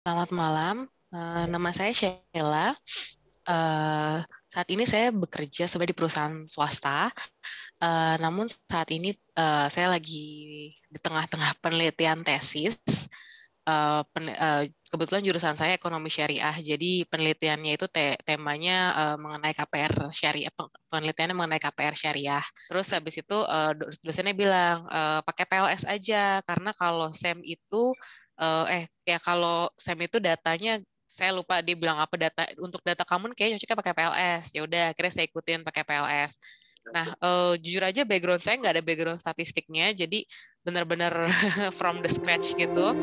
Selamat malam, nama saya Sheila. Saat ini saya bekerja sebagai di perusahaan swasta, namun saat ini saya lagi di tengah-tengah penelitian tesis. Kebetulan jurusan saya ekonomi syariah, jadi penelitiannya itu temanya mengenai KPR syariah, penelitiannya mengenai KPR syariah. Terus habis itu dosennya bilang pakai PLS aja, karena kalau SEM itu ya kalau SEM itu datanya saya lupa dia bilang apa data untuk data kamu kayaknya cocoknya pakai PLS. Ya udah, akhirnya saya ikutin pakai PLS. Nah, jujur aja background saya nggak ada background statistiknya, jadi benar-benar from the scratch gitu.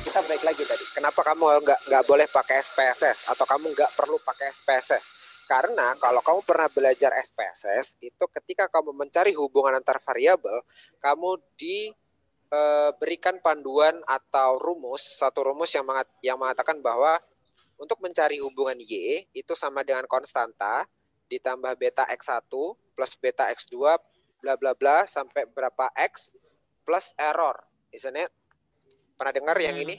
Kita break lagi tadi. Kenapa kamu nggak boleh pakai SPSS atau kamu nggak perlu pakai SPSS? Karena kalau kamu pernah belajar SPSS, itu ketika kamu mencari hubungan antar variabel, kamu diberikan panduan atau satu rumus yang mengatakan bahwa untuk mencari hubungan Y itu sama dengan konstanta ditambah beta X1 plus beta X2 bla bla bla sampai berapa X plus error. Isn't it? Pernah dengar yang ini?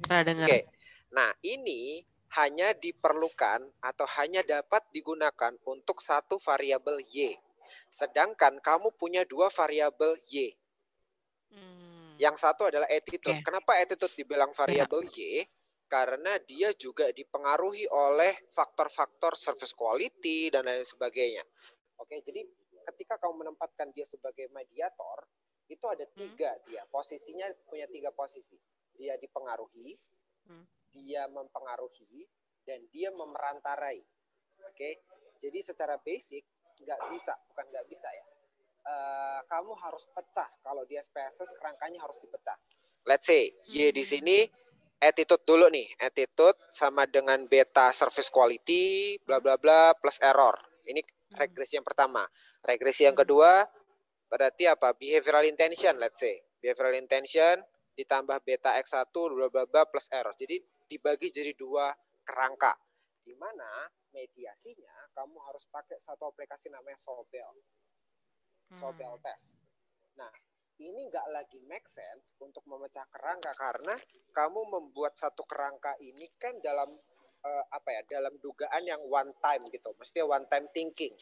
Pernah dengar. Oke. Nah, ini hanya diperlukan atau hanya dapat digunakan untuk satu variabel Y. Sedangkan kamu punya dua variabel Y. Yang satu adalah attitude. Kenapa attitude dibilang variabel Y? Karena dia juga dipengaruhi oleh faktor-faktor service quality dan lain sebagainya. Oke, jadi ketika kamu menempatkan dia sebagai mediator, itu ada tiga dia. Posisinya punya tiga posisi. Dia dipengaruhi, dia mempengaruhi, dan dia memerantarai. Oke, jadi secara basic bukan nggak bisa ya. Kamu harus pecah. Kalau dia SPSS, kerangkanya harus dipecah. Let's say Y di sini attitude dulu nih. Attitude sama dengan beta service quality, bla bla bla plus error. Ini regresi yang pertama. Regresi yang kedua berarti apa? Behavioral intention, let's say. Behavioral intention ditambah beta X1 bla bla bla plus error. Jadi dibagi jadi dua kerangka. Di mana mediasinya kamu harus pakai satu aplikasi namanya Sobel. Sobel test. Nah, ini nggak lagi make sense untuk memecah kerangka karena kamu membuat satu kerangka ini kan dalam dalam dugaan yang one time gitu, mestinya one time thinking.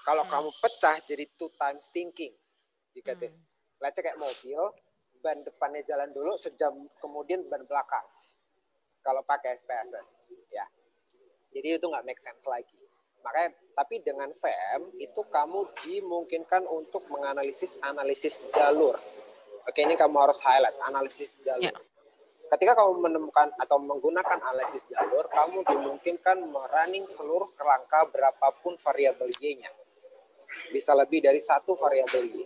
Kalau kamu pecah jadi two times thinking. Jika let's say kayak mobil, ban depannya jalan dulu, sejam kemudian ban belakang. Kalau pakai SPSS, ya. Jadi itu nggak make sense lagi. Makanya, tapi dengan SEM itu kamu dimungkinkan untuk menganalisis jalur. Oke, ini kamu harus highlight analisis jalur. Yeah. Ketika kamu menemukan atau menggunakan analisis jalur, kamu dimungkinkan merunning seluruh kerangka berapapun variabel Y-nya. Bisa lebih dari satu variabel Y.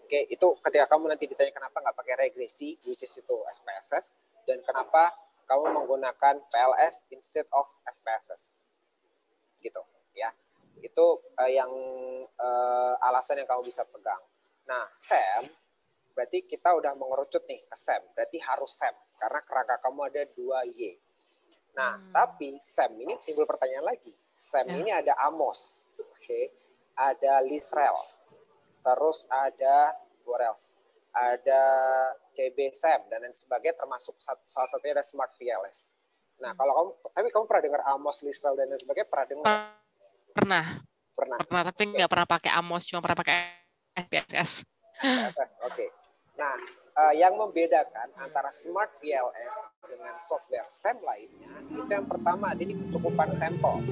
Oke, itu ketika kamu nanti ditanya kenapa nggak pakai regresi, which is itu SPSS, dan kenapa kamu menggunakan PLS instead of SPSS. Gitu ya, itu yang alasan yang kamu bisa pegang. Nah, SEM berarti kita udah mengerucut nih ke SEM, berarti harus SEM karena kerangka kamu ada 2Y. Nah, tapi SEM ini timbul pertanyaan lagi. SEM ini ada AMOS, ada LISREL, terus ada ada CB SEM dan lain sebagainya, termasuk salah satunya ada Smart PLS. Nah, kalau kamu pernah dengar AMOS, LISREL dan lain sebagainya, pernah dengar? Pernah, tapi nggak pernah pakai AMOS, cuma pernah pakai SPSS. Oke. Nah, yang membedakan antara Smart PLS dengan software SEM lainnya, itu yang pertama, ini kecukupan sampel.